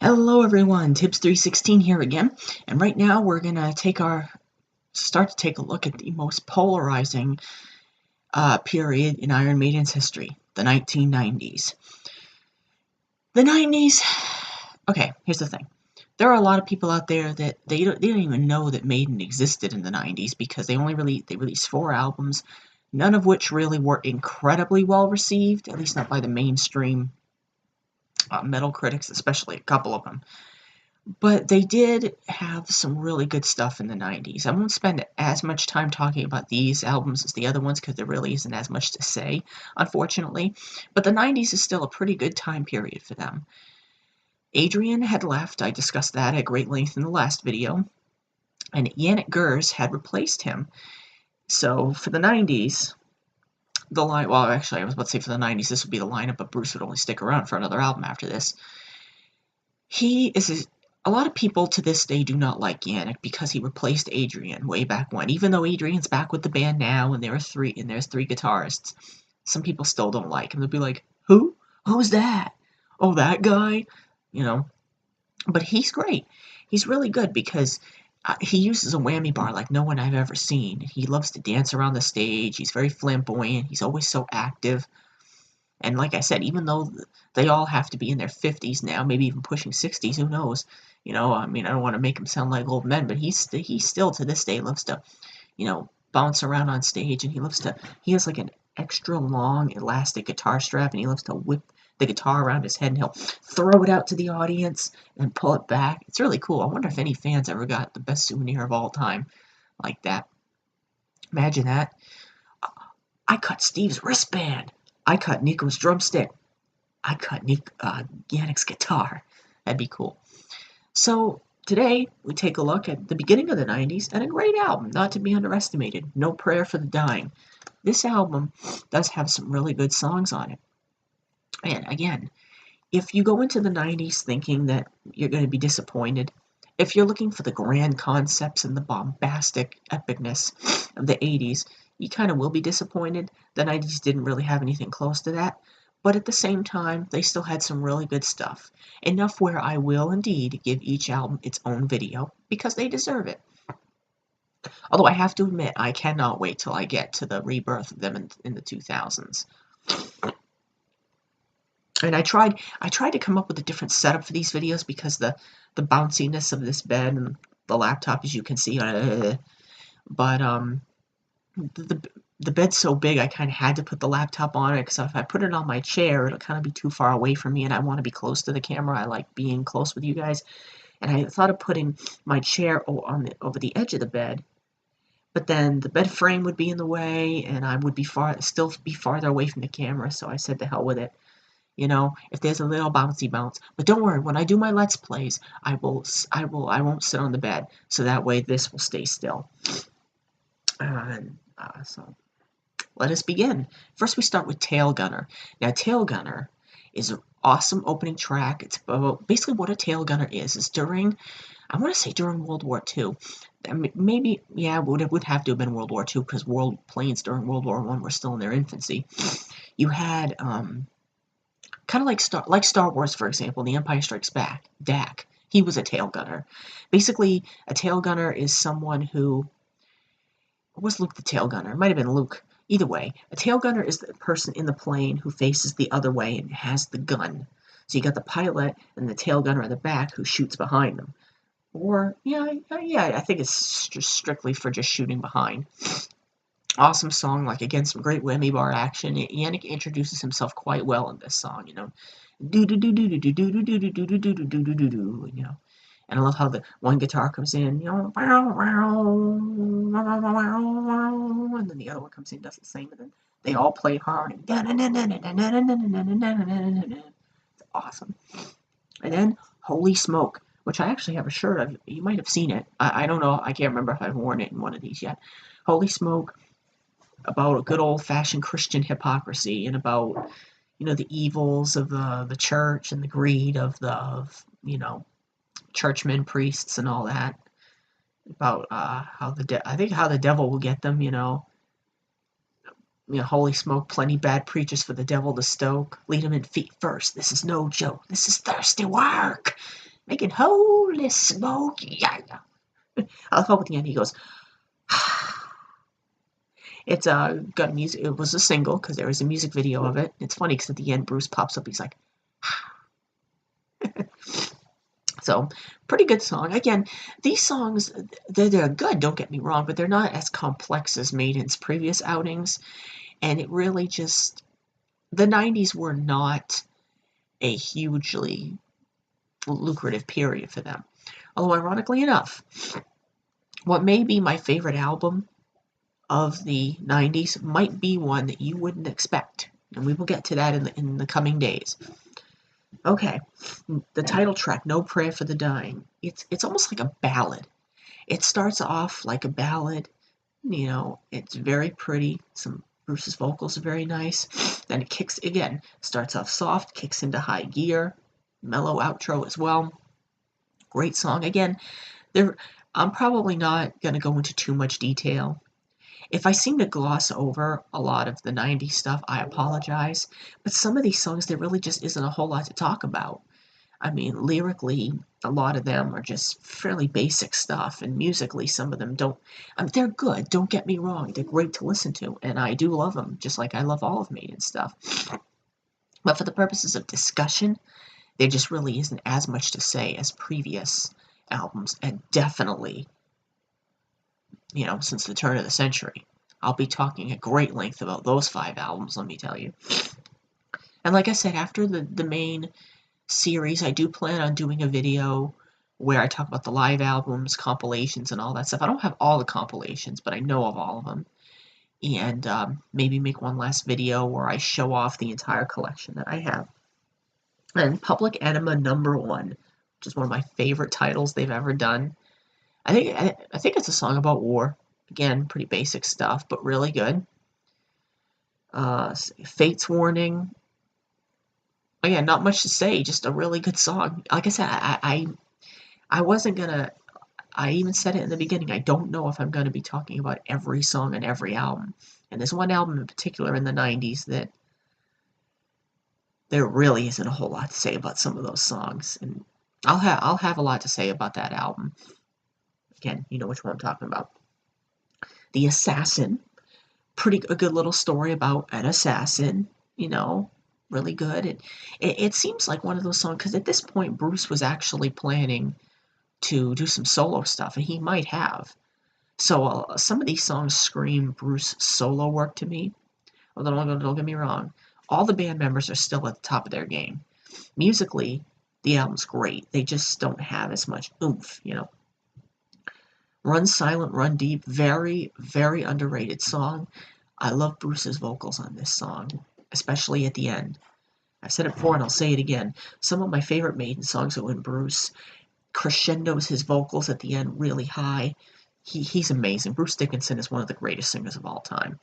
Hello everyone, Tibbs316 here again, and right now we're gonna start to take a look at the most polarizing period in Iron Maiden's history, the 1990s. The 90s. Okay, here's the thing. There are a lot of people out there that they don't even know that Maiden existed in the 90s because they released 4 albums, none of which really were incredibly well received, at least not by the mainstream metal critics, especially a couple of them. But they did have some really good stuff in the 90s. I won't spend as much time talking about these albums as the other ones because there really isn't as much to say, unfortunately. But the 90s is still a pretty good time period for them. Adrian had left. I discussed that at great length in the last video. And Yannick Gers had replaced him. So for the 90s, well, actually, I was about to say for the 90s, this would be the lineup, but Bruce would only stick around for another album after this. A lot of people to this day do not like Yannick because he replaced Adrian way back when. Even though Adrian's back with the band now and there's 3 guitarists, some people still don't like him. They'll be like, "Who? Who's that? Oh, that guy?" You know. But he's great. He's really good because he uses a whammy bar like no one I've ever seen. He loves to dance around the stage. He's very flamboyant. He's always so active. And like I said, even though they all have to be in their 50s now, maybe even pushing 60s, who knows? You know, I mean, I don't want to make him sound like old men, but he still to this day loves to, bounce around on stage, and he has like an extra long elastic guitar strap, and he loves to whip the guitar around his head, and he'll throw it out to the audience and pull it back. It's really cool. I wonder if any fans ever got the best souvenir of all time like that. Imagine that. I cut Steve's wristband. I cut Nico's drumstick. I cut Yannick's guitar. That'd be cool. So today we take a look at the beginning of the 90s and a great album, not to be underestimated, No Prayer for the Dying. This album does have some really good songs on it. And again, if you go into the 90s thinking that you're going to be disappointed, if you're looking for the grand concepts and the bombastic epicness of the 80s, you kind of will be disappointed. The 90s didn't really have anything close to that. But at the same time, they still had some really good stuff. Enough where I will indeed give each album its own video, because they deserve it. Although I have to admit, I cannot wait till I get to the rebirth of them in the 2000s. And I tried to come up with a different setup for these videos because the bounciness of this bed and the laptop, as you can see, but the bed's so big I kind of had to put the laptop on it, because if I put it on my chair, it'll kind of be too far away from me, and I want to be close to the camera. I like being close with you guys. And I thought of putting my chair over the edge of the bed, but then the bed frame would be in the way, and I would still be farther away from the camera, so I said to hell with it. You know, if there's a little bouncy bounce. But don't worry, when I do my Let's Plays, I won't sit on the bed, so that way this will stay still. So let us begin. First, we start with Tail Gunner. Now, Tail Gunner is an awesome opening track. It's basically what a tail gunner is during, I want to say during World War II. Maybe, yeah, it would have to have been World War II, because planes during World War I were still in their infancy. You had, kind of like Star Wars, for example, The Empire Strikes Back, Dak. He was a tail gunner. Basically, a tail gunner is someone who, was Luke the tail gunner? It might have been Luke. Either way, a tail gunner is the person in the plane who faces the other way and has the gun. So you got the pilot and the tail gunner at the back who shoots behind them. Or, yeah, I think it's just strictly for just shooting behind. Awesome song, like, again, some great whammy bar action. Yannick introduces himself quite well in this song, you know. Do do do do do do do do do do do do do do do do do, you know. And I love how the one guitar comes in, you know, and then the other one comes in, does the same, and then they all play harmony. It's awesome. And then Holy Smoke, which I actually have a shirt of. You might have seen it. I don't know. I can't remember if I've worn it in one of these yet. Holy Smoke, about a good old-fashioned Christian hypocrisy, and about, you know, the evils of the church and the greed of churchmen, priests, and all that. About how the devil will get them. You know, holy smoke, plenty bad preachers for the devil to stoke. Lead them in feet first. This is no joke. This is thirsty work. making holy smoke, yeah. I love how at the end he goes, it's got music. It was a single because there was a music video of it. It's funny because at the end Bruce pops up. He's like, so pretty good song. Again, these songs they're good. Don't get me wrong, but they're not as complex as Maiden's previous outings. And it really just the '90s were not a hugely lucrative period for them. Although ironically enough, what may be my favorite album of the '90s might be one that you wouldn't expect. And we will get to that in the coming days. Okay, the title track, No Prayer for the Dying. It's almost like a ballad. It starts off like a ballad, it's very pretty. Some Bruce's vocals are very nice. Then it kicks again, starts off soft, kicks into high gear, mellow outro as well. Great song. Again, I'm probably not going to go into too much detail. If I seem to gloss over a lot of the '90s stuff, I apologize. But some of these songs, there really just isn't a whole lot to talk about. I mean, lyrically, a lot of them are just fairly basic stuff, and musically, some of them don't. They're good, don't get me wrong. They're great to listen to, and I do love them, just like I love all of Maiden stuff. But for the purposes of discussion, there just really isn't as much to say as previous albums, and definitely since the turn of the century. I'll be talking at great length about those 5 albums, let me tell you. And like I said, after the main series, I do plan on doing a video where I talk about the live albums, compilations, and all that stuff. I don't have all the compilations, but I know of all of them. And maybe make one last video where I show off the entire collection that I have. And Public Enema #1, which is one of my favorite titles they've ever done. I think it's a song about war. Again, pretty basic stuff, but really good. Fate's Warning. Again, not much to say, just a really good song. Like I said, I wasn't gonna. I even said it in the beginning. I don't know if I'm gonna be talking about every song on every album. And there's one album in particular in the '90s that there really isn't a whole lot to say about some of those songs, and I'll have a lot to say about that album. Again, you know which one I'm talking about. The Assassin, a good little story about an assassin, really good. It seems like one of those songs, because at this point Bruce was actually planning to do some solo stuff, and he might have. So some of these songs scream Bruce solo work to me. Although don't get me wrong, all the band members are still at the top of their game. Musically, the album's great. They just don't have as much oomph, Run Silent, Run Deep, very, very underrated song. I love Bruce's vocals on this song, especially at the end. I've said it before and I'll say it again. Some of my favorite Maiden songs are when Bruce crescendos his vocals at the end really high. He's amazing. Bruce Dickinson is one of the greatest singers of all time.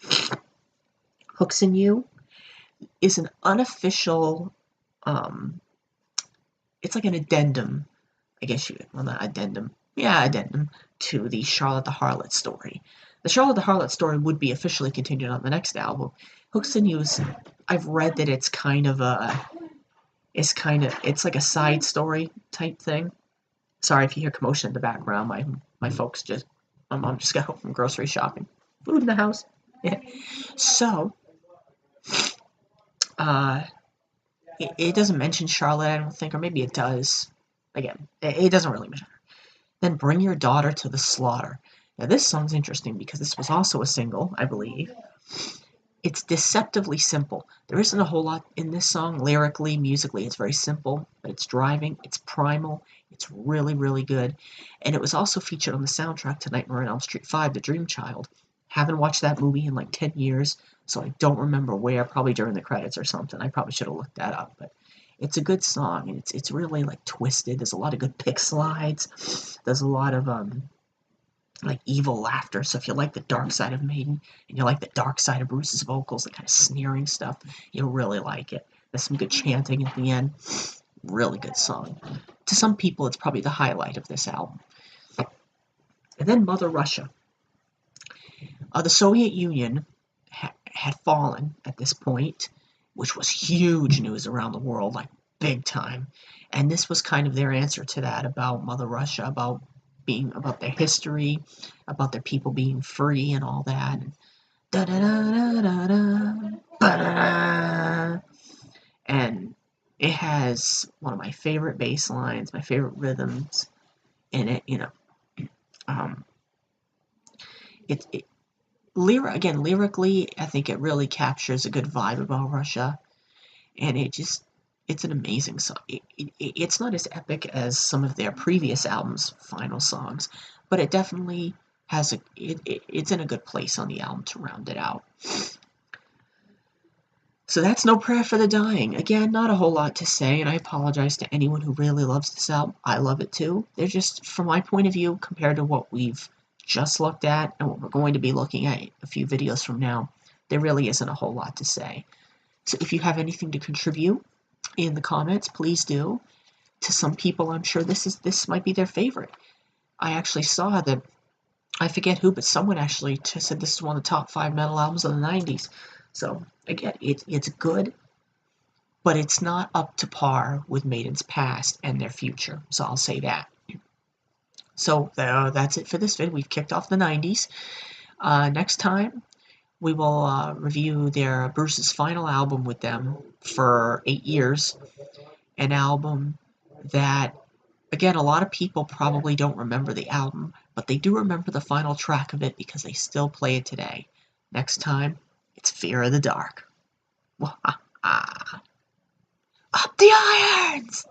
Hooks in You is an unofficial, it's like an addendum, I guess not addendum. Yeah, addendum to the Charlotte the Harlot story. The Charlotte the Harlot story would be officially continued on the next album. Hooks and Use, I've read that it's like a side story type thing. Sorry if you hear commotion in the background. My folks my mom just got home from grocery shopping. Food in the house. Yeah. So, it doesn't mention Charlotte, I don't think, or maybe it does. Again, it doesn't really matter. Then Bring Your Daughter to the Slaughter. Now this song's interesting because this was also a single, I believe. It's deceptively simple. There isn't a whole lot in this song, lyrically, musically. It's very simple, but it's driving, it's primal, it's really, really good. And it was also featured on the soundtrack to Nightmare on Elm Street 5, The Dream Child. Haven't watched that movie in like 10 years, so I don't remember where, probably during the credits or something. I probably should have looked that up, but it's a good song, and it's really like twisted. There's a lot of good pick slides. There's a lot of like evil laughter. So if you like the dark side of Maiden and you like the dark side of Bruce's vocals, the kind of sneering stuff, you'll really like it. There's some good chanting at the end. Really good song. To some people, it's probably the highlight of this album. And then Mother Russia. The Soviet Union had fallen at this point, which was huge news around the world. Like big time. And this was kind of their answer to that about Mother Russia, about their history, about their people being free and all that. Da da da da da da. And it has one of my favorite bass lines, my favorite rhythms in it. Um, it lyrically, I think it really captures a good vibe about Russia, and it's an amazing song. It's not as epic as some of their previous albums' final songs, but it definitely it's in a good place on the album to round it out. So that's No Prayer for the Dying. Again, not a whole lot to say, and I apologize to anyone who really loves this album. I love it too. They're just, from my point of view, compared to what we've just looked at and what we're going to be looking at a few videos from now, there really isn't a whole lot to say. So if you have anything to contribute in the comments, please do. To some people, I'm sure this might be their favorite. I actually saw that, I forget who, but someone actually said this is one of the top 5 metal albums of the 90s. So again, it's good, but it's not up to par with Maiden's past and their future. So I'll say that. So that's it for this vid. We've kicked off the 90s. Next time, we will review Bruce's final album with them for 8 years. An album that, again, a lot of people probably don't remember the album, but they do remember the final track of it because they still play it today. Next time, it's Fear of the Dark. Up the irons!